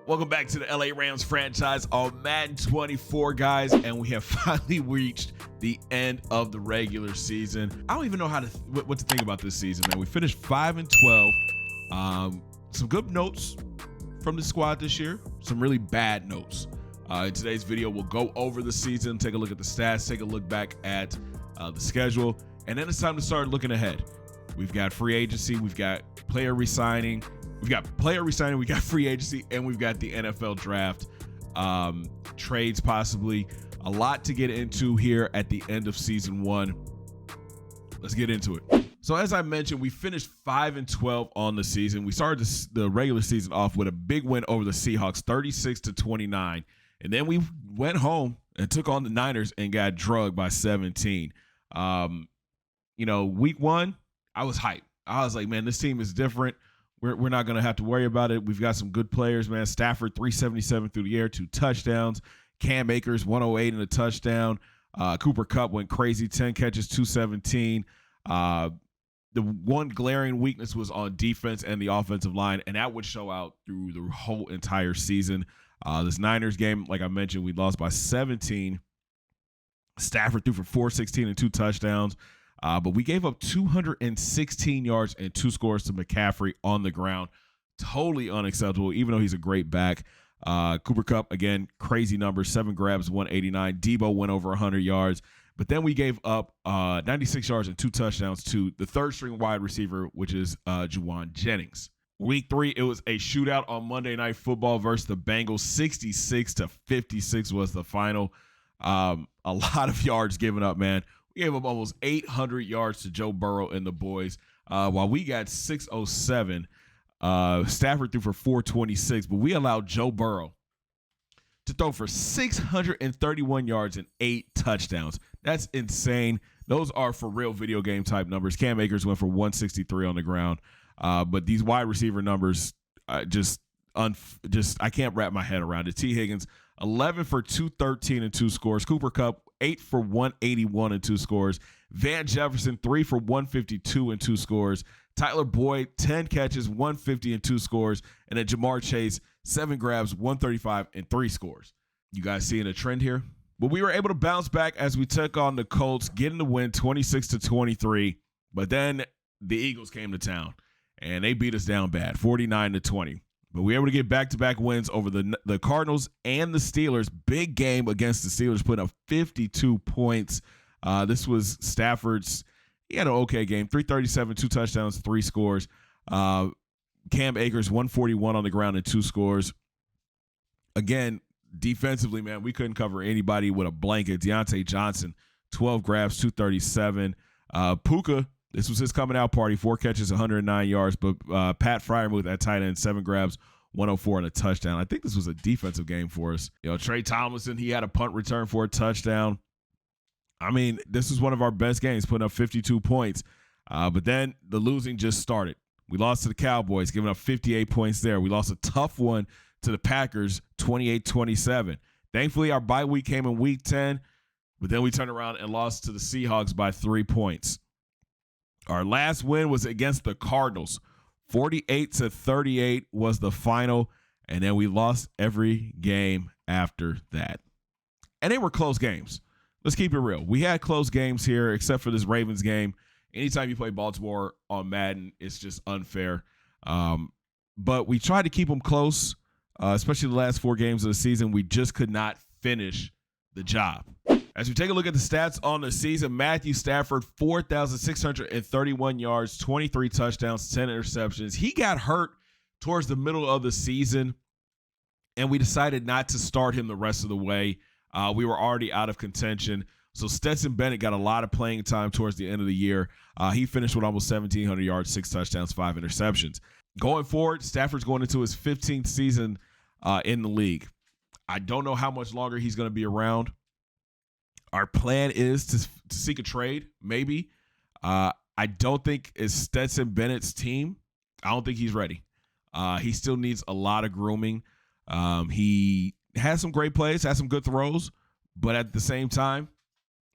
Welcome back to the LA Rams franchise on Madden 24, guys, and we have finally reached the end of the regular season. I don't even know what to think about this season, man. We finished 5-12. Some good notes from the squad this year, some really bad notes. In today's video, we'll go over the season, take a look at the stats, take a look back at the schedule, and then it's time to start looking ahead. We've got free agency, we've got player resigning. We got free agency, and we've got the NFL draft, trades possibly. A lot to get into here at the end of season one. Let's get into it. So as I mentioned, we finished 5-12 on the season. We started the regular season off with a big win over the Seahawks, 36-29. And then we went home and took on the Niners and got drugged by 17. Week one, I was hyped. I was like, man, this team is different. We're not going to have to worry about it. We've got some good players, man. Stafford, 377 through the air, 2 touchdowns. Cam Akers, 108 and a touchdown. Cooper Kupp went crazy, 10 catches, 217. The one glaring weakness was on defense and the offensive line, and that would show out through the whole entire season. This Niners game, like I mentioned, we lost by 17. Stafford threw for 416 and 2 touchdowns. But we gave up 216 yards and 2 scores to McCaffrey on the ground. Totally unacceptable, even though he's a great back. Cooper Kupp, again, crazy numbers, 7 grabs, 189. Debo went over 100 yards. But then we gave up 96 yards and 2 touchdowns to the third-string wide receiver, which is Juwan Jennings. Week 3, it was a shootout on Monday Night Football versus the Bengals. 66-56 was the final. A lot of yards given up, man. We gave up almost 800 yards to Joe Burrow and the boys. While we got 607, Stafford threw for 426, but we allowed Joe Burrow to throw for 631 yards and 8 touchdowns. That's insane. Those are for real video game type numbers. Cam Akers went for 163 on the ground. But these wide receiver numbers, I can't wrap my head around it. T. Higgins, 11 for 213 and 2 scores. Cooper Kupp, 8 for 181 and 2 scores. Van Jefferson, 3 for 152 and 2 scores. Tyler Boyd, 10 catches, 150 and 2 scores. And then Jamar Chase, 7 grabs, 135 and 3 scores. You guys seeing a trend here? But we were able to bounce back as we took on the Colts, getting the win 26-23. But then the Eagles came to town, and they beat us down bad, 49-20. But we were able to get back-to-back wins over the Cardinals and the Steelers. Big game against the Steelers, putting up 52 points. This was Stafford's. He had an okay game, 337, 2 touchdowns, 3 scores. Cam Akers, 141 on the ground and 2 scores. Again, defensively, man, we couldn't cover anybody with a blanket. Deontay Johnson, 12 grabs, 237. Puka, this was his coming out party, 4 catches, 109 yards. But Pat Freiermuth at tight end, 7 grabs, 104 and a touchdown. I think this was a defensive game for us. Trey Tomlinson, he had a punt return for a touchdown. I mean, this was one of our best games, putting up 52 points. But then the losing just started. We lost to the Cowboys, giving up 58 points there. We lost a tough one to the Packers, 28-27. Thankfully, our bye week came in week 10, but then we turned around and lost to the Seahawks by 3 points. Our last win was against the Cardinals. 48-38 was the final, and then we lost every game after that. And they were close games. Let's keep it real. We had close games here, except for this Ravens game. Anytime you play Baltimore on Madden, it's just unfair. But we tried to keep them close, especially the last 4 games of the season. We just could not finish the job. As we take a look at the stats on the season, Matthew Stafford, 4,631 yards, 23 touchdowns, 10 interceptions. He got hurt towards the middle of the season, and we decided not to start him the rest of the way. We were already out of contention. So Stetson Bennett got a lot of playing time towards the end of the year. He finished with almost 1,700 yards, 6 touchdowns, 5 interceptions. Going forward, Stafford's going into his 15th season in the league. I don't know how much longer he's going to be around. Our plan is to seek a trade, maybe. I don't think it's Stetson Bennett's team. I don't think he's ready. He still needs a lot of grooming. He has some great plays, has some good throws, but at the same time,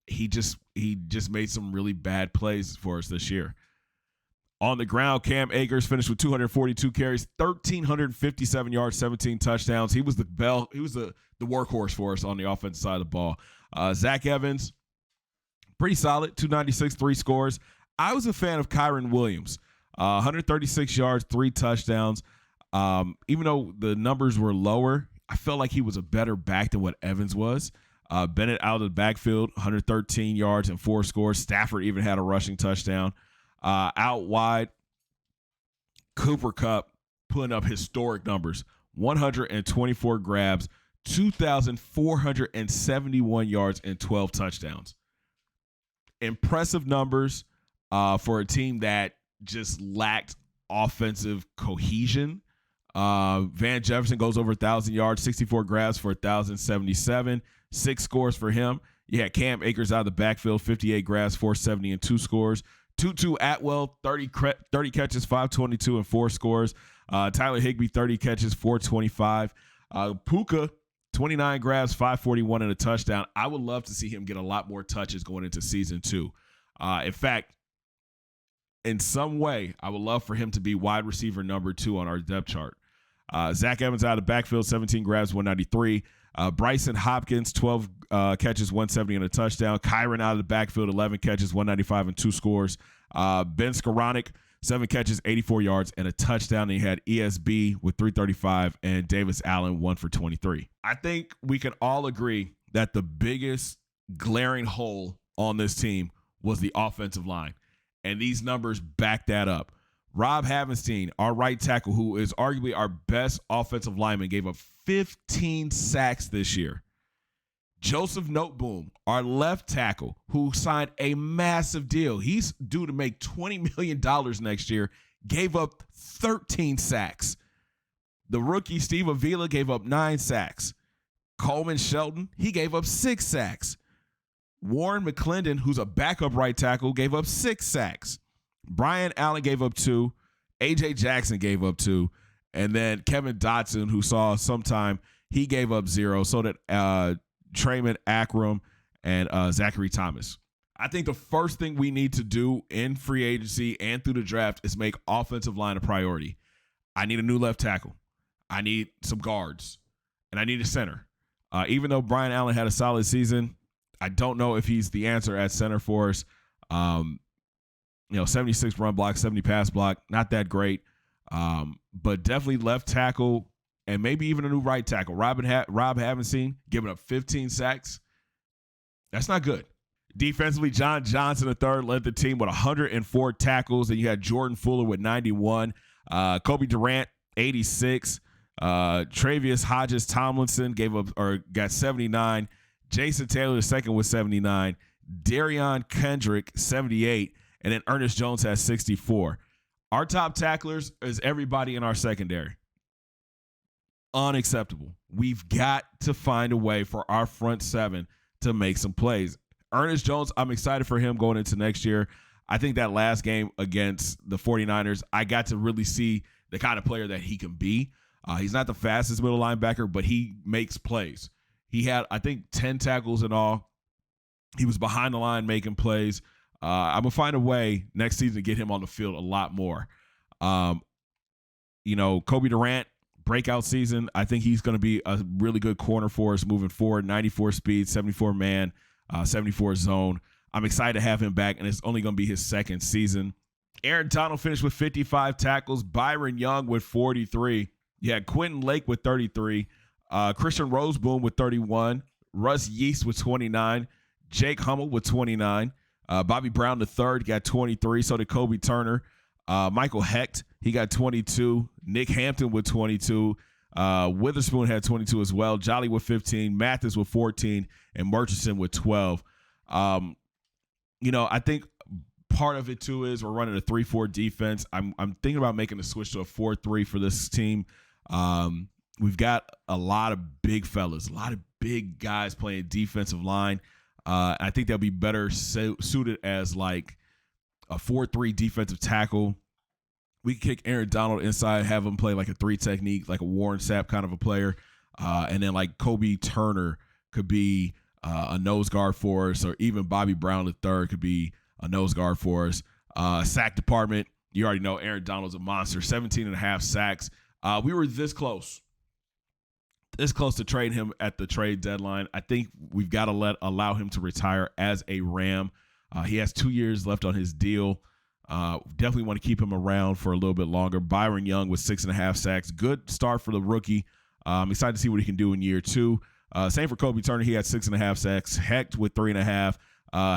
he just made some really bad plays for us this year. On the ground, Cam Akers finished with 242 carries, 1,357 yards, 17 touchdowns. He was the workhorse for us on the offensive side of the ball. Zach Evans, pretty solid, 296, 3 scores. I was a fan of Kyron Williams, 136 yards, 3 touchdowns. Even though the numbers were lower, I felt like he was a better back than what Evans was. Bennett out of the backfield, 113 yards and 4 scores. Stafford even had a rushing touchdown. Out wide, Cooper Kupp putting up historic numbers, 124 grabs, 2,471 yards, and 12 touchdowns. Impressive numbers for a team that just lacked offensive cohesion. Van Jefferson goes over 1,000 yards, 64 grabs for 1,077, 6 scores for him. You had Cam Akers out of the backfield, 58 grabs, 470, and 2 scores. Tutu Atwell, 30 catches, 522, and 4 scores. Tyler Higbee, 30 catches, 425. Puka, 29 grabs, 541, and a touchdown. I would love to see him get a lot more touches going into season 2. In fact, in some way, I would love for him to be wide receiver number 2 on our depth chart. Zach Evans out of the backfield, 17 grabs, 193. Bryson Hopkins, 12 catches, 170 and a touchdown. Kyron out of the backfield, 11 catches, 195 and 2 scores. Ben Skoranek, 7 catches, 84 yards and a touchdown. And he had ESB with 335 and Davis Allen 1 for 23. I think we can all agree that the biggest glaring hole on this team was the offensive line. And these numbers back that up. Rob Havenstein, our right tackle, who is arguably our best offensive lineman, gave up 15 sacks this year. Joseph Noteboom, our left tackle, who signed a massive deal. He's due to make $20 million next year, gave up 13 sacks. The rookie Steve Avila gave up 9 sacks. Coleman Shelton, he gave up 6 sacks. Warren McClendon, who's a backup right tackle, gave up 6 sacks. Brian Allen gave up 2. A.J. Jackson gave up 2. And then Kevin Dotson, who saw some time, he gave up 0. So did Trayman Akram and Zachary Thomas. I think the first thing we need to do in free agency and through the draft is make offensive line a priority. I need a new left tackle. I need some guards. And I need a center. Even though Brian Allen had a solid season, I don't know if he's the answer at center for us. 76 run block, 70 pass block, not that great. But definitely left tackle and maybe even a new right tackle. Rob Havenstein giving up 15 sacks. That's not good. Defensively, John Johnson III led the team with 104 tackles. And you had Jordan Fuller with 91. Kobe Durant, 86. Travius Hodges Tomlinson got 79. Jason Taylor II with 79. Darion Kendrick, 78. And then Ernest Jones has 64. Our top tacklers is everybody in our secondary. Unacceptable. We've got to find a way for our front 7 to make some plays. Ernest Jones, I'm excited for him going into next year. I think that last game against the 49ers, I got to really see the kind of player that he can be. He's not the fastest middle linebacker, but he makes plays. He had, I think, 10 tackles in all. He was behind the line making plays. I'm going to find a way next season to get him on the field a lot more. Kobe Durant, breakout season. I think he's going to be a really good corner for us moving forward. 94 speed, 74 man, 74 zone. I'm excited to have him back, and it's only going to be his second season. Aaron Donald finished with 55 tackles. Byron Young with 43. You had Quentin Lake with 33. Christian Roseboom with 31. Russ Yeast with 29. Jake Hummel with 29. Bobby Brown III got 23. So did Kobe Turner. Michael Hecht, he got 22. Nick Hampton with 22. Witherspoon had 22 as well. Jolly with 15. Mathis with 14. And Murchison with 12. I think part of it too is we're running a 3-4 defense. I'm thinking about making a switch to a 4-3 for this team. We've got a lot of big fellas, a lot of big guys playing defensive line. I think they'll be better suited as like a 4-3 defensive tackle. We can kick Aaron Donald inside, have him play like a 3 technique, like a Warren Sapp kind of a player. And then like Kobe Turner could be a nose guard for us, or even Bobby Brown III could be a nose guard for us. Sack department, You already know Aaron Donald's a monster, 17 and a half sacks. We were this close to trade him at the trade deadline. I think we've got to allow him to retire as a Ram. He has 2 years left on his deal. Definitely want to keep him around for a little bit longer. Byron Young with 6.5 sacks. Good start for the rookie. I'm excited to see what he can do in year 2. Same for Kobe Turner. He had 6.5 sacks. Hecht with 3.5.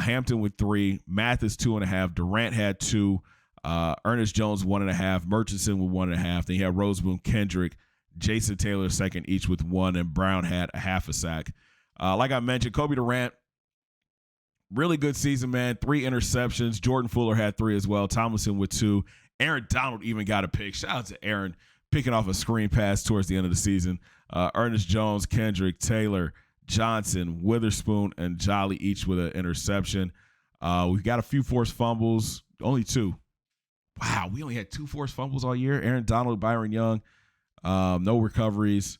Hampton with 3. Mathis 2.5. Durant had 2. Ernest Jones 1.5. Murchison with 1.5. Then you had Roseboom, Kendrick, Jason Taylor second, each with 1, and Brown had a half a sack. Like I mentioned, Kobe Durant, really good season, man. 3 interceptions. Jordan Fuller had 3 as well. Tomlinson with 2. Aaron Donald even got a pick. Shout out to Aaron picking off a screen pass towards the end of the season. Ernest Jones, Kendrick, Taylor, Johnson, Witherspoon, and Jolly each with an interception. We've got a few forced fumbles, only 2. Wow, we only had 2 forced fumbles all year. Aaron Donald, Byron Young, no recoveries.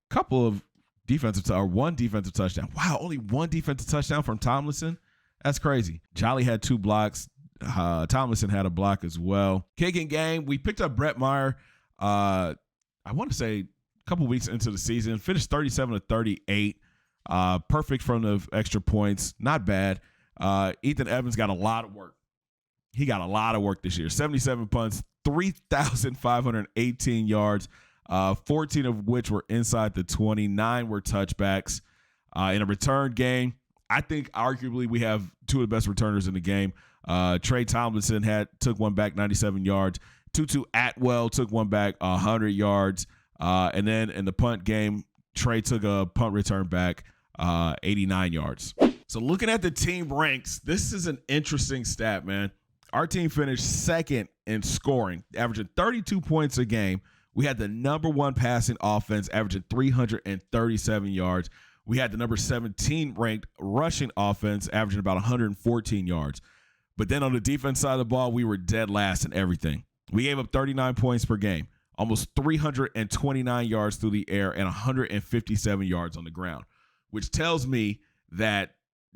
Couple of one defensive touchdown. Wow, only 1 defensive touchdown from Tomlinson. That's crazy. Jolly had 2 blocks. Tomlinson had a block as well. Kicking game, we picked up Brett Meyer. I want to say a couple weeks into the season, finished 37-38. Perfect from the extra points. Not bad. Ethan Evans got a lot of work. He got a lot of work this year. 77 punts, 3,518 yards, 14 of which were inside the 20. 9 were touchbacks. In a return game, I think arguably we have 2 of the best returners in the game. Trey Tomlinson took one back, 97 yards. Tutu Atwell took one back, 100 yards. And then in the punt game, Trey took a punt return back, 89 yards. So looking at the team ranks, this is an interesting stat, man. Our team finished second in scoring, averaging 32 points a game. We had the number 1 passing offense, averaging 337 yards. We had the number 17 ranked rushing offense, averaging about 114 yards. But then on the defense side of the ball, we were dead last in everything. We gave up 39 points per game, almost 329 yards through the air, and 157 yards on the ground, which tells me that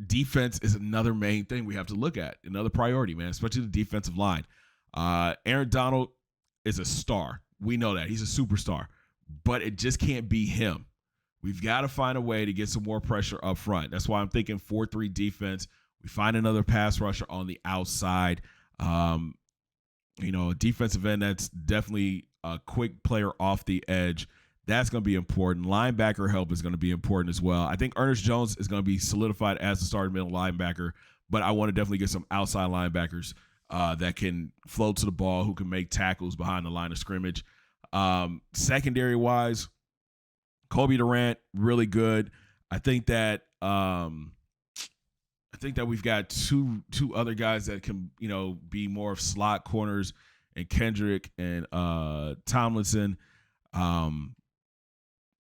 defense is another main thing we have to look at, another priority, man, especially the defensive line. Aaron Donald is a star. We know that. He's a superstar, but it just can't be him. We've got to find a way to get some more pressure up front. That's why I'm thinking 4-3 defense. We find another pass rusher on the outside. A defensive end that's definitely a quick player off the edge. That's going to be important. Linebacker help is going to be important as well. I think Ernest Jones is going to be solidified as the starting middle linebacker, but I want to definitely get some outside linebackers that can float to the ball, who can make tackles behind the line of scrimmage. Secondary-wise, Kobe Durant, really good. I think that we've got two other guys that can, be more of slot corners, and Kendrick and Tomlinson.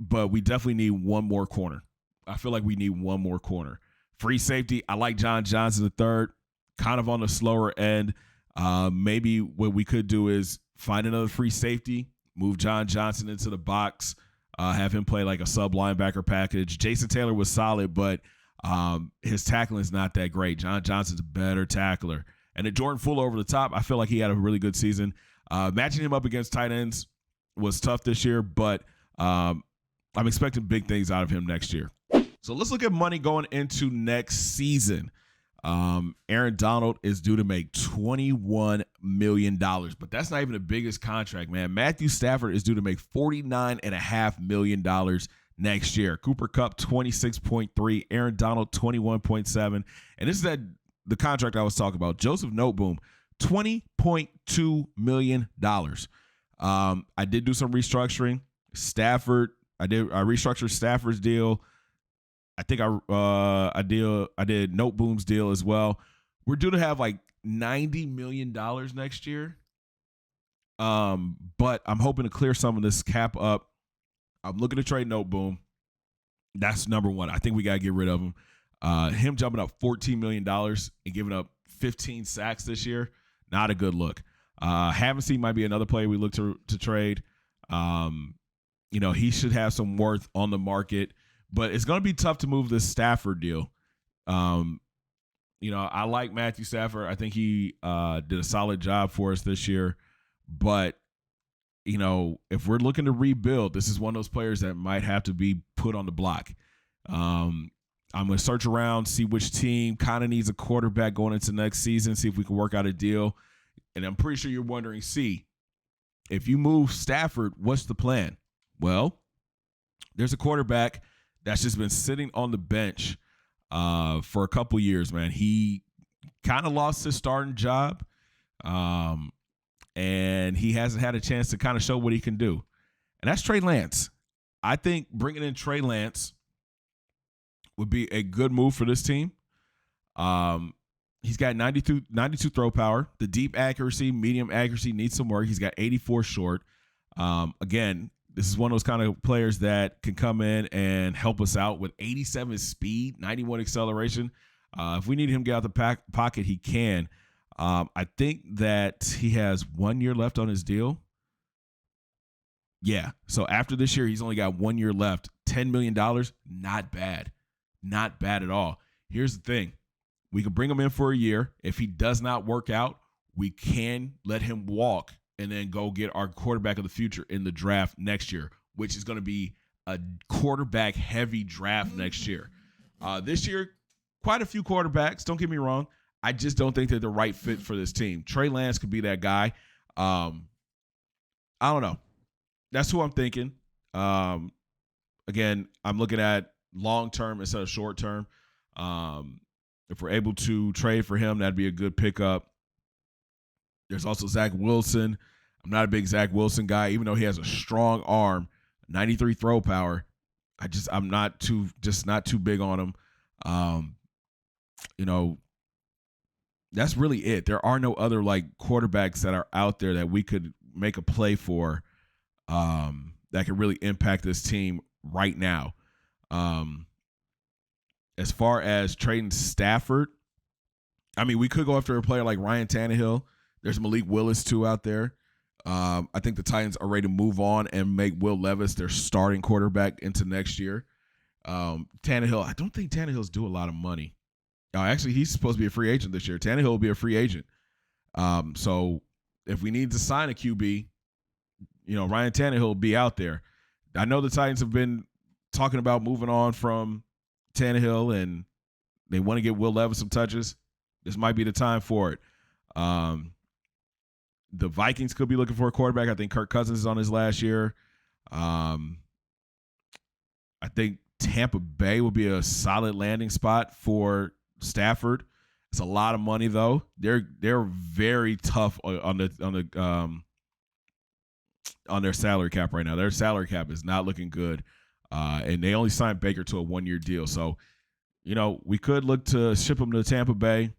But we definitely need one more corner. I feel like we need one more corner. Free safety, I like John Johnson III, kind of on the slower end. Maybe what we could do is find another free safety, move John Johnson into the box, have him play like a sub linebacker package. Jason Taylor was solid, but his tackling is not that great. John Johnson's a better tackler. And then Jordan Fuller over the top, I feel like he had a really good season. Matching him up against tight ends was tough this year, but I'm expecting big things out of him next year. So let's look at money going into next season. Aaron Donald is due to make $21 million, but that's not even the biggest contract, man. Matthew Stafford is due to make $49.5 million next year. Cooper Kupp, 26.3. Aaron Donald, 21.7. And this is the contract I was talking about. Joseph Noteboom, $20.2 million. I did do some restructuring. Stafford, I restructured Stafford's deal. I think I did Noteboom's deal as well. We're due to have like $90 million next year. But I'm hoping to clear some of this cap up. I'm looking to trade Noteboom. That's number one. I think we got to get rid of him. Him jumping up $14 million and giving up 15 sacks this year, not a good look. Havenstein might be another player we look to trade. He should have some worth on the market, but it's going to be tough to move this Stafford deal. I like Matthew Stafford. I think he did a solid job for us this year. But, if we're looking to rebuild, this is one of those players that might have to be put on the block. I'm going to search around, see which team kind of needs a quarterback going into next season, see if we can work out a deal. And I'm pretty sure you're wondering, if you move Stafford, what's the plan? Well, there's a quarterback that's just been sitting on the bench for a couple years, man. He kind of lost his starting job, and he hasn't had a chance to kind of show what he can do. And that's Trey Lance. I think bringing in Trey Lance would be a good move for this team. He's got 92 throw power. The deep accuracy, medium accuracy needs some work. He's got 84 short. Again, this is one of those kind of players that can come in and help us out with 87 speed, 91 acceleration. If we need him to get out the pocket, he can. I think that he has 1 year left on his deal. Yeah. So after this year, he's only got 1 year left. $10 million, not bad. Not bad at all. Here's the thing. We can bring him in for a year. If he does not work out, we can let him walk and then go get our quarterback of the future in the draft next year, which is going to be a quarterback-heavy draft next year. This year, quite a few quarterbacks. Don't get me wrong. I just don't think they're the right fit for this team. Trey Lance could be that guy. I don't know. That's who I'm thinking. Again, I'm looking at long-term instead of short-term. If we're able to trade for him, that'd be a good pickup. There's also Zach Wilson. I'm not a big Zach Wilson guy, even though he has a strong arm, 93 throw power. I'm not too big on him. That's really it. There are no other quarterbacks that are out there that we could make a play for that could really impact this team right now. As far as trading Stafford, we could go after a player like Ryan Tannehill. There's Malik Willis, too, out there. I think the Titans are ready to move on and make Will Levis their starting quarterback into next year. Tannehill, I don't think Tannehill's due a lot of money. Actually, he's supposed to be a free agent this year. Tannehill will be a free agent. So if we need to sign a QB, Ryan Tannehill will be out there. I know the Titans have been talking about moving on from Tannehill, and they want to get Will Levis some touches. This might be the time for it. The Vikings could be looking for a quarterback. I think Kirk Cousins is on his last year. I think Tampa Bay would be a solid landing spot for Stafford. It's a lot of money though. They're very tough on their salary cap right now. Their salary cap is not looking good. And they only signed Baker to a 1 year deal. So, we could look to ship him to Tampa Bay.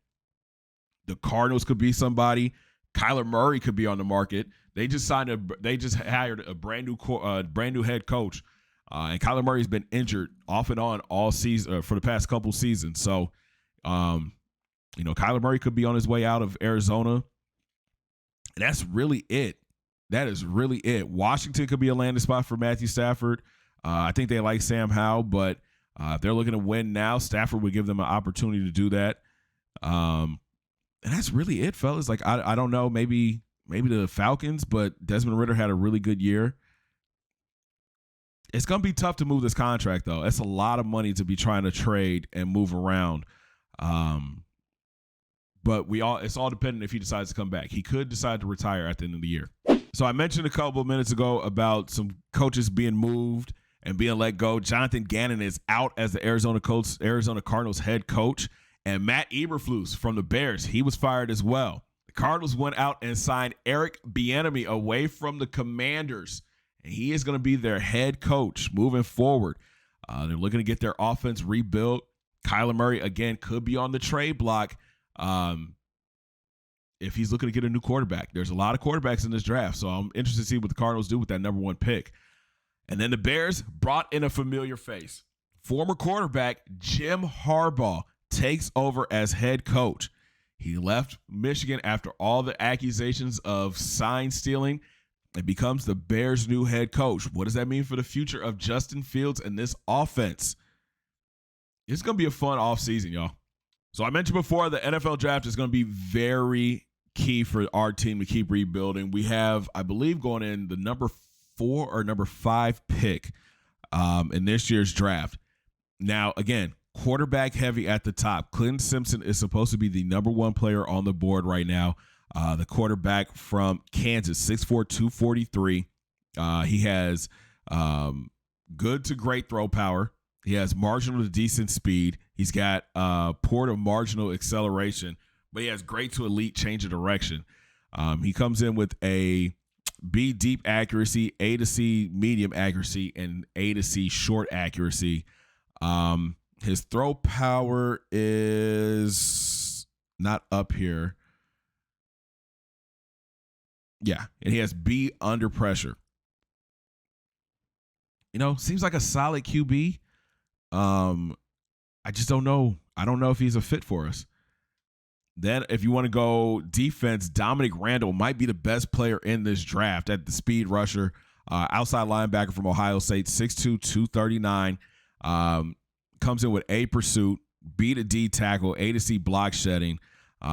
The Cardinals could be somebody. Kyler Murray could be on the market. They just hired a brand new head coach. And Kyler Murray's been injured off and on all season for the past couple seasons. So, Kyler Murray could be on his way out of Arizona. And that's really it. That is really it. Washington could be a landing spot for Matthew Stafford. I think they like Sam Howell, but if they're looking to win now, Stafford would give them an opportunity to do that. And that's really it, fellas. I don't know, maybe the Falcons, but Desmond Ridder had a really good year. It's going to be tough to move this contract, though. It's a lot of money to be trying to trade and move around. But it's all dependent if he decides to come back. He could decide to retire at the end of the year. So I mentioned a couple of minutes ago about some coaches being moved and being let go. Jonathan Gannon is out as the Arizona Cardinals head coach. And Matt Eberflus from the Bears, he was fired as well. The Cardinals went out and signed Eric Bieniemy away from the Commanders. And he is going to be their head coach moving forward. They're looking to get their offense rebuilt. Kyler Murray, again, could be on the trade block if he's looking to get a new quarterback. There's a lot of quarterbacks in this draft, so I'm interested to see what the Cardinals do with that number 1 pick. And then the Bears brought in a familiar face. Former quarterback Jim Harbaugh takes over as head coach. He left Michigan after all the accusations of sign stealing and becomes the Bears' new head coach. What does that mean for the future of Justin Fields and this offense? It's going to be a fun offseason, y'all. So I mentioned before the NFL draft is going to be very key for our team to keep rebuilding. We have, I believe, going in the number 4 or number 5 pick in this year's draft. Now, again, quarterback heavy at the top. Clinton Simpson is supposed to be the number 1 player on the board right now. The quarterback from Kansas, 6'4", 243. He has good to great throw power. He has marginal to decent speed. He's got poor to marginal acceleration, but he has great to elite change of direction. He comes in with a B deep accuracy, A to C medium accuracy, and A to C short accuracy. His throw power is not up here. Yeah, and he has B under pressure. Seems like a solid QB. I just don't know. I don't know if he's a fit for us. Then if you want to go defense, Dominic Randall might be the best player in this draft at the speed rusher. Outside linebacker from Ohio State, 6'2", 239. Comes in with A pursuit, B to D tackle, A to C block shedding.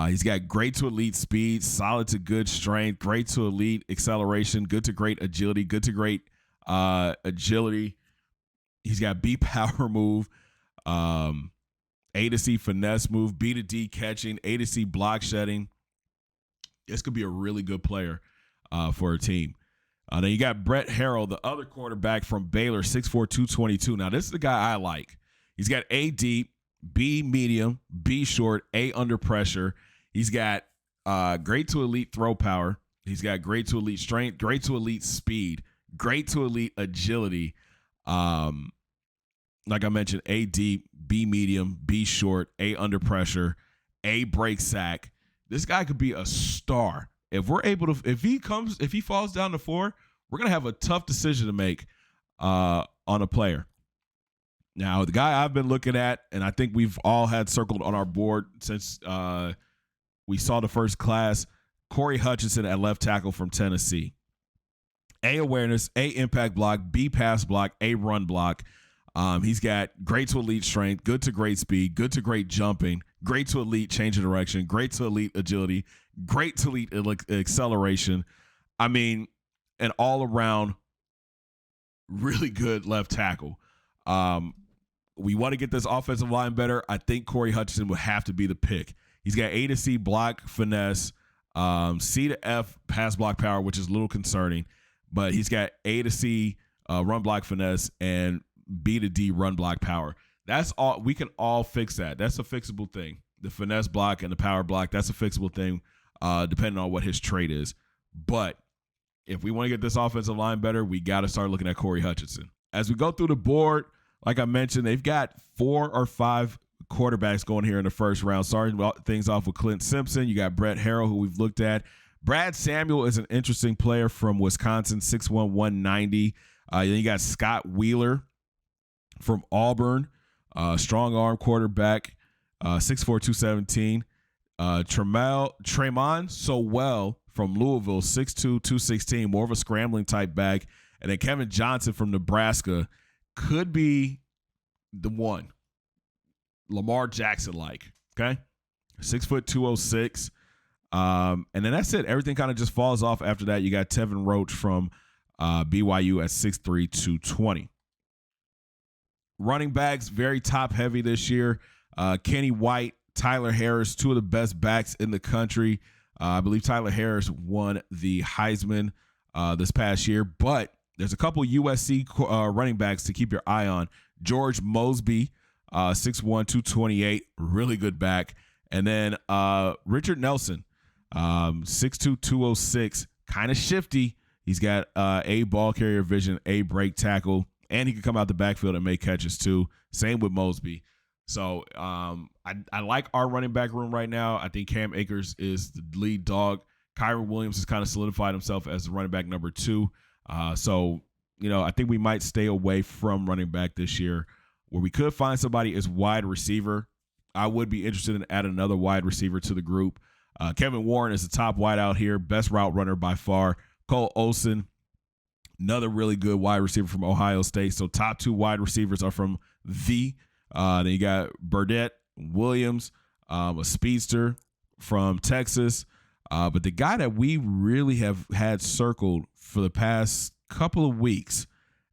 He's got great to elite speed, solid to good strength, great to elite acceleration, good to great agility, good to great agility. He's got B power move, A to C finesse move, B to D catching, A to C block shedding. This could be a really good player for a team. Then you got Brett Harrell, the other quarterback from Baylor, 6'4", 222. Now, this is the guy I like. He's got A deep, B medium, B short, A under pressure. He's got great to elite throw power. He's got great to elite strength, great to elite speed, great to elite agility. Like I mentioned, A deep, B medium, B short, A under pressure, A break sack. This guy could be a star. If we're able to, if he falls down to 4, we're gonna have a tough decision to make on a player. Now, the guy I've been looking at, and I think we've all had circled on our board since we saw the first class, Corey Hutchinson at left tackle from Tennessee. A awareness, A impact block, B pass block, A run block. He's got great to elite strength, good to great speed, good to great jumping, great to elite change of direction, great to elite agility, great to elite acceleration. I mean, an all-around really good left tackle. We want to get this offensive line better. I think Corey Hutchinson would have to be the pick. He's got A to C block finesse, C to F pass block power, which is a little concerning, but he's got A to C run block finesse and B to D run block power. That's all. We can all fix that. That's a fixable thing. The finesse block and the power block, that's a fixable thing, depending on what his trait is. But if we want to get this offensive line better, we got to start looking at Corey Hutchinson. As we go through the board, like I mentioned, they've got 4 or 5 quarterbacks going here in the first round. Starting things off with Clint Simpson. You got Brett Harrell, who we've looked at. Brad Samuel is an interesting player from Wisconsin, 6'1", 190. Then you got Scott Wheeler from Auburn, strong arm quarterback, 6'4", 217. Tremont Sowell from Louisville, 6'2", 216, more of a scrambling type back. And then Kevin Johnson from Nebraska could be the one. Lamar Jackson-like, okay? 6', 206. And then that's it. Everything kind of just falls off after that. You got Tevin Roach from BYU at 6'3", 220. Running backs, very top-heavy this year. Kenny White, Tyler Harris, 2 of the best backs in the country. I believe Tyler Harris won the Heisman this past year. But there's a couple USC running backs to keep your eye on. George Mosby, 6'1", 228, really good back. And then Richard Nelson, 6'2", 206, kind of shifty. He's got A ball carrier vision, A break tackle, and he can come out the backfield and make catches too. Same with Mosby. So I like our running back room right now. I think Cam Akers is the lead dog. Kyron Williams has kind of solidified himself as the running back number 2. So, I think we might stay away from running back this year. Where we could find somebody as wide receiver, I would be interested in adding another wide receiver to the group. Kevin Warren is the top wide out here, best route runner by far. Cole Olsen, another really good wide receiver from Ohio State. So top 2 wide receivers are from then you got Burdett, Williams, a speedster from Texas. But the guy that we really have had circled for the past couple of weeks,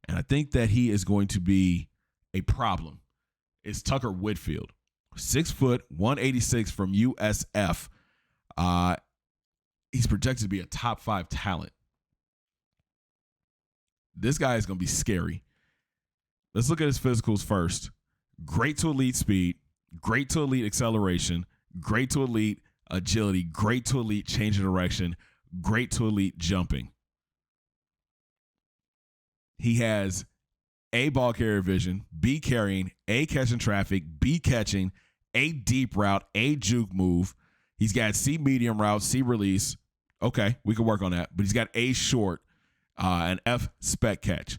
and I think that he is going to be a problem, is Tucker Whitfield. 6 foot, 186 from USF. He's projected to be a top 5 talent. This guy is going to be scary. Let's look at his physicals first. Great to elite speed, great to elite acceleration, great to elite agility, great to elite change of direction, great to elite jumping. He has A, ball carrier vision, B, carrying, A, catching traffic, B, catching, A, deep route, A, juke move. He's got C, medium route, C, release. Okay, we can work on that. But he's got A, short, and F, spec catch.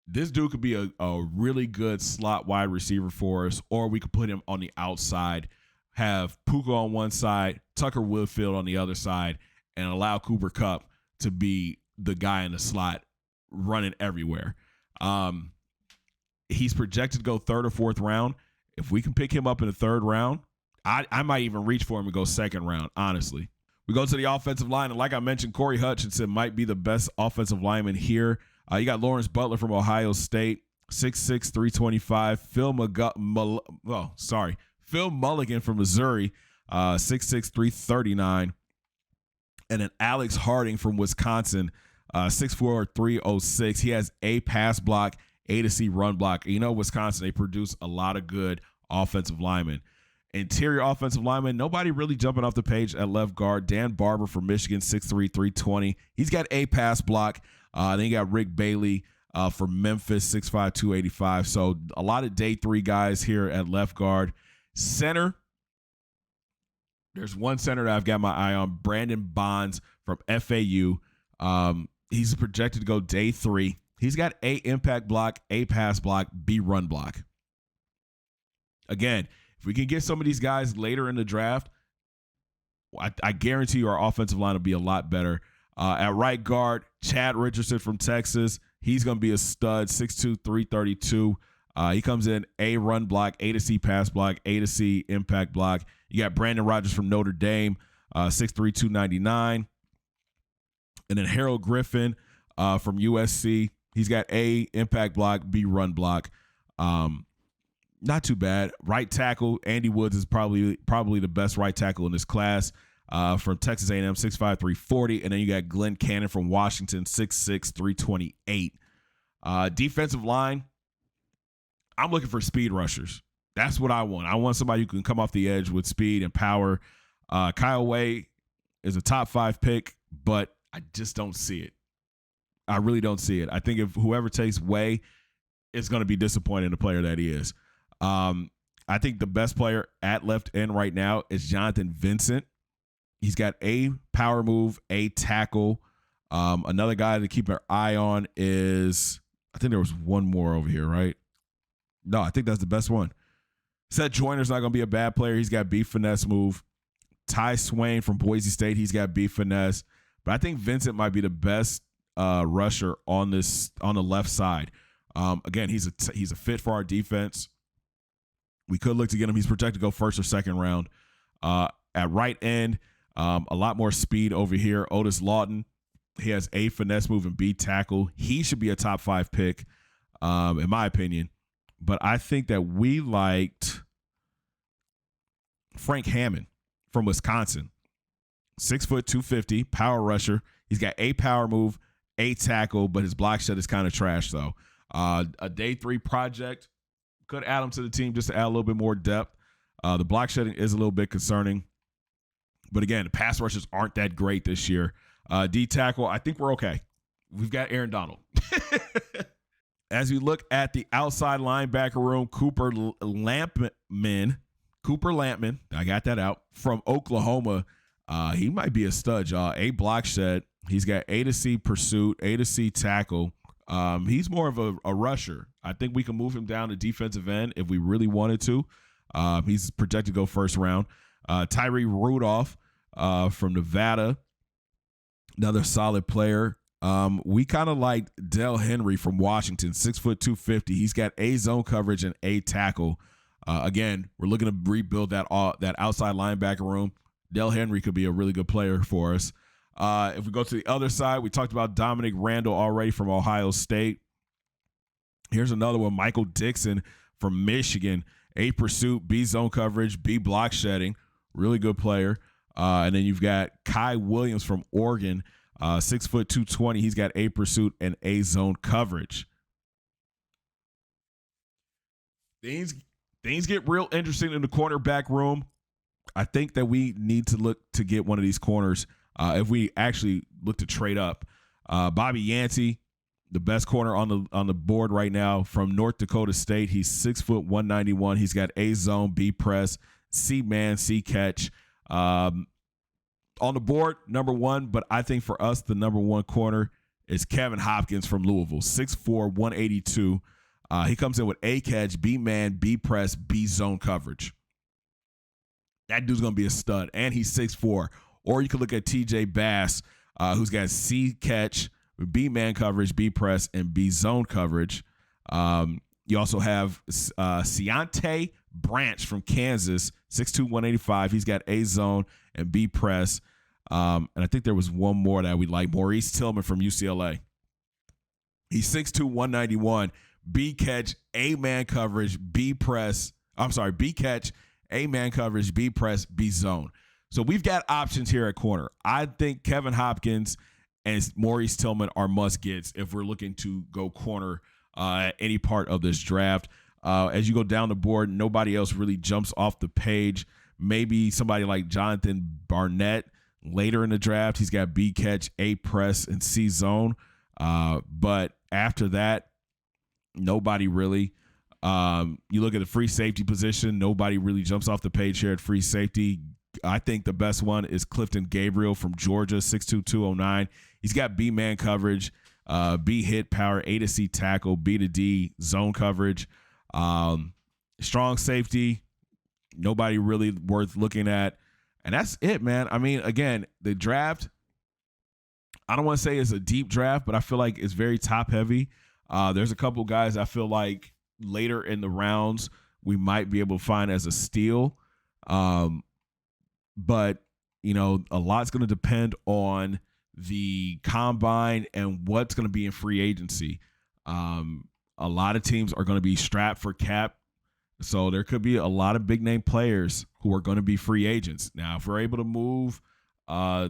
This dude could be a really good slot wide receiver for us, or we could put him on the outside, have Puka on one side, Tucker Whitfield on the other side, and allow Cooper Kupp to be the guy in the slot running everywhere. He's projected to go 3rd or 4th round. If we can pick him up in the 3rd round, I might even reach for him and go 2nd round, honestly. We go to the offensive line, and like I mentioned, Corey Hutchinson might be the best offensive lineman here. You got Lawrence Butler from Ohio State, 6'6", 325. Phil Mulligan from Missouri, 6'6", 339. And then Alex Harding from Wisconsin, 6'4", 306. He has A, pass block, A to C run block. You know, Wisconsin, they produce a lot of good offensive linemen. Interior offensive lineman, nobody really jumping off the page at left guard. Dan Barber from Michigan, 6'3", 320. He's got A, pass block. Then you got Rick Bailey from Memphis, 6'5", 285. So a lot of day 3 guys here at left guard. Center, there's one center that I've got my eye on, Brandon Bonds from FAU. He's projected to go day 3. He's got A, impact block, A, pass block, B, run block. Again, if we can get some of these guys later in the draft, I guarantee you our offensive line will be a lot better. At right guard, Chad Richardson from Texas. He's going to be a stud, 6'2", 332. He comes in A, run block, A to C pass block, A to C impact block. You got Brandon Rogers from Notre Dame, 6'3", 299. And then Harold Griffin from USC. He's got A, impact block, B, run block. Not too bad. Right tackle, Andy Woods is probably the best right tackle in this class. From Texas A&M, 6'5", 340. And then you got Glenn Cannon from Washington, 6'6", 328. Defensive line, I'm looking for speed rushers. That's what I want. I want somebody who can come off the edge with speed and power. Kyle Way is a top 5 pick, but I just don't see it. I really don't see it. I think if whoever takes Way is going to be disappointed in the player that he is. I think the best player at left end right now is Jonathan Vincent. He's got A, power move, A, tackle. Another guy to keep an eye on is, I think there was one more over here, right? No, I think that's the best one. Seth Joyner's not going to be a bad player. He's got B, finesse move. Ty Swain from Boise State, he's got B, finesse. But I think Vincent might be the best rusher on the left side. Again, he's a fit for our defense. We could look to get him. He's projected to go 1st or 2nd round. At right end, a lot more speed over here. Otis Lawton, he has A, finesse move, and B, tackle. He should be a top 5 pick, in my opinion. But I think that we liked Frank Hammond from Wisconsin. 6', 250, power rusher. He's got A, power move, A, tackle, but his block shed is kind of trash, though. A day 3 project. Could add him to the team just to add a little bit more depth. The block shedding is a little bit concerning. But again, the pass rushers aren't that great this year. D tackle, I think we're okay. We've got Aaron Donald. As we look at the outside linebacker room, Cooper Lampman, I got that out, from Oklahoma. He might be a stud, y'all. A, block shed. He's got A to C pursuit, A to C tackle. He's more of a rusher. I think we can move him down to defensive end if we really wanted to. He's projected to go 1st round. Tyree Rudolph from Nevada, another solid player. We kind of like Del Henry from Washington, 6', 250. He's got A, zone coverage and A, tackle. Again, we're looking to rebuild that outside linebacker room. Del Henry could be a really good player for us. If we go to the other side, we talked about Dominic Randall already from Ohio State. Here's another one, Michael Dixon from Michigan. A pursuit, B zone coverage, B block shedding. Really good player. And then you've got Kai Williams from Oregon, 6 foot 220. He's got A pursuit and A zone coverage. Things get real interesting in the cornerback room. I think that we need to look to get one of these corners if we actually look to trade up. Bobby Yancey, the best corner on the board right now from North Dakota State. He's 6 foot 191. He's got A zone, B press, C man, C catch. On the board, number one, but I think for us, the number one corner is Kevin Hopkins from Louisville, 6'4", 182. He comes in with A catch, B man, B press, B zone coverage. That dude's going to be a stud, and he's 6'4". Or you could look at TJ Bass, who's got C catch, B man coverage, B press, and B zone coverage. You also have Ciante Branch from Kansas, 6'2", 185. He's got A zone and B press. And I think there was one more that we like, Maurice Tillman from UCLA. He's 6'2", 191. B catch, A man coverage, B press. B catch, A man coverage, B press, B zone. So we've got options here at corner. I think Kevin Hopkins and Maurice Tillman are must-gets if we're looking to go corner at any part of this draft. As you go down the board, nobody else really jumps off the page. Maybe somebody like Jonathan Barnett later in the draft. He's got B catch, A press, and C zone. But after that, nobody really. You look at the free safety position, nobody really jumps off the page here at free safety. I think the best one is Clifton Gabriel from Georgia, 6'2", 209. He's got B-man coverage, B hit power, A to C tackle, B to D zone coverage. Strong safety, nobody really worth looking at. And that's it, man. I mean, again, the draft, I don't want to say it's a deep draft, but I feel like it's very top-heavy. There's a couple guys I feel like later in the rounds we might be able to find as a steal. But, you know, a lot's going to depend on the combine and what's going to be in free agency. A lot of teams are going to be strapped for cap. So there could be a lot of big name players who are going to be free agents. Now, if we're able to move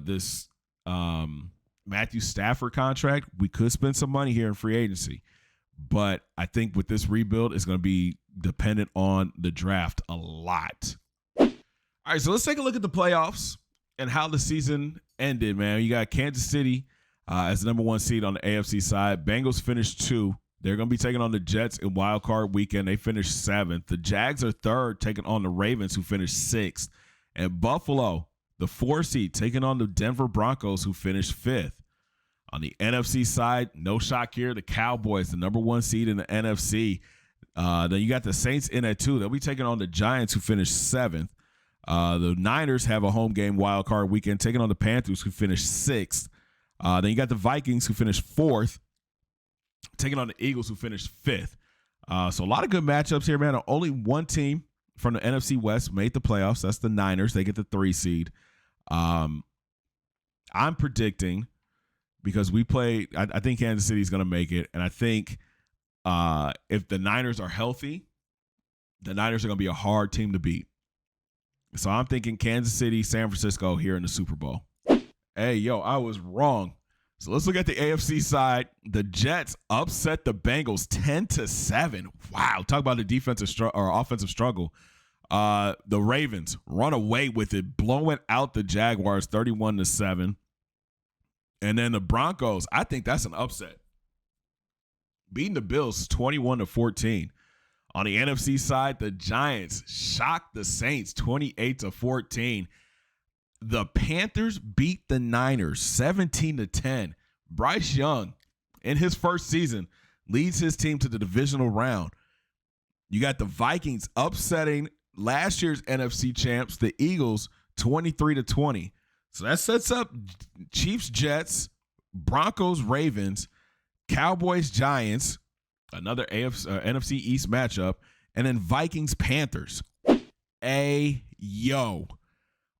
this Matthew Stafford contract, we could spend some money here in free agency. But I think with this rebuild, it's going to be dependent on the draft a lot. All right, so let's take a look at the playoffs and how the season ended, man. You got Kansas City as the number one seed on the AFC side. Bengals finished 2. They're going to be taking on the Jets in wild card weekend. They finished 7th. The Jags are 3rd, taking on the Ravens, who finished 6th. And Buffalo, the 4 seed, taking on the Denver Broncos, who finished 5th. On the NFC side, no shock here. The Cowboys, the number 1 seed in the NFC. Then you got the Saints in at 2. They'll be taking on the Giants, who finished 7th. The Niners have a home game wild card weekend, taking on the Panthers, who finished 6th. Then you got the Vikings, who finished 4th, taking on the Eagles, who finished 5th. So a lot of good matchups here, man. Only one team from the NFC West made the playoffs. That's the Niners. They get the 3 seed. I'm predicting, because we play, I think Kansas City is going to make it. And I think if the Niners are healthy, the Niners are going to be a hard team to beat. So I'm thinking Kansas City, San Francisco here in the Super Bowl. Hey, yo, I was wrong. So let's look at the AFC side. The Jets upset the Bengals 10-7. Wow, talk about the defensive or offensive struggle. The Ravens run away with it, blowing out the Jaguars 31-7. And then the Broncos, I think that's an upset, beating the Bills 21-14. On the NFC side, the Giants shocked the Saints 28-14. The Panthers beat the Niners 17-10. Bryce Young, in his first season, leads his team to the divisional round. You got the Vikings upsetting last year's NFC champs, the Eagles, 23-20. So that sets up Chiefs, Jets, Broncos, Ravens, Cowboys, Giants, another NFC East matchup, And then Vikings, Panthers. Yo.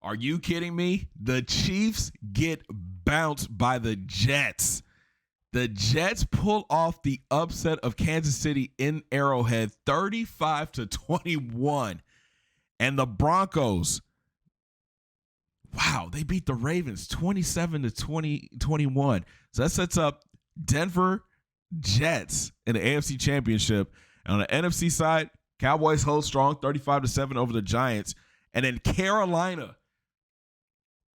Are you kidding me? The Chiefs get bounced by the Jets. The Jets pull off the upset of Kansas City in Arrowhead 35-21. And the Broncos, wow, they beat the Ravens 27-21. So that sets up Denver Jets in the AFC Championship. And on the NFC side, Cowboys hold strong 35-7 over the Giants. And then Carolina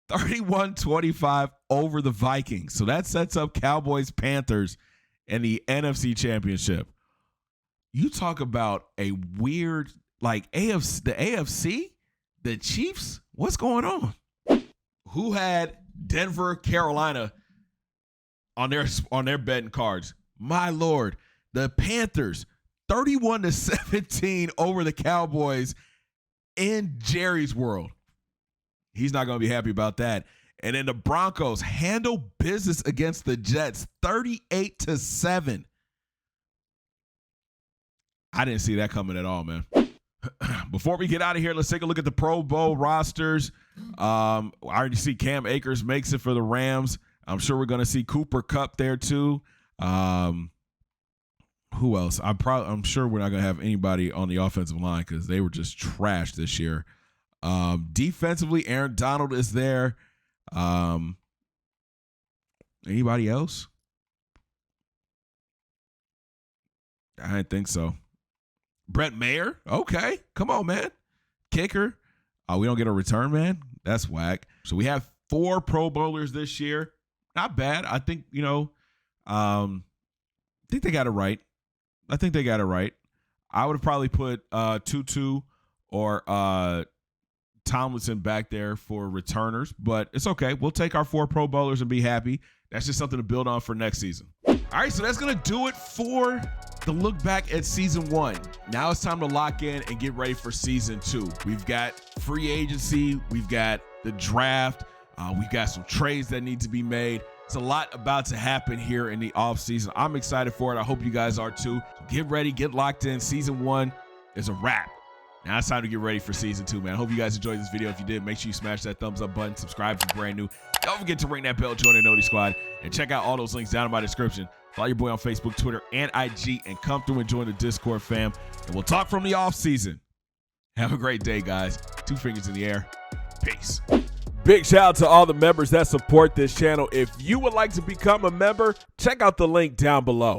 31-25 over the Vikings. So that sets up Cowboys Panthers in the NFC Championship. You talk about a weird, like AFC, the AFC, the Chiefs, what's going on? Who had Denver, Carolina on their betting cards? My Lord, the Panthers 31-17 over the Cowboys in Jerry's world. He's not going to be happy about that. And then the Broncos handle business against the Jets 38-7. I didn't see that coming at all, man. Before we get out of here, let's take a look at the Pro Bowl rosters. I already see Cam Akers makes it for the Rams. I'm sure we're going to see Cooper Kupp there too. Who else? I'm sure we're not going to have anybody on the offensive line because they were just trash this year. Defensively, Aaron Donald is there. Anybody else? I didn't think so. Brett Mayer? Okay. Come on, man. Kicker. We don't get a return, man. That's whack. So we have 4 Pro Bowlers this year. Not bad. I think, I think they got it right. I would have probably put Tutu or Tomlinson back there for returners, but it's okay. We'll take our 4 Pro Bowlers and be happy. That's just something to build on for next season. All right, so that's going to do it for the look back at season 1. Now it's time to lock in and get ready for season 2. We've got free agency. We've got the draft. We've got some trades that need to be made. It's a lot about to happen here in the offseason. I'm excited for it. I hope you guys are too. So get ready, get locked in. Season 1 is a wrap. Now it's time to get ready for season 2, man. I hope you guys enjoyed this video. If you did, make sure you smash that thumbs up button. Subscribe if you're brand new. Don't forget to ring that bell, join the Noti Squad, and check out all those links down in my description. Follow your boy on Facebook, Twitter, and IG, and come through and join the Discord fam. And we'll talk from the offseason. Have a great day, guys. 2 fingers in the air. Peace. Big shout out to all the members that support this channel. If you would like to become a member, check out the link down below.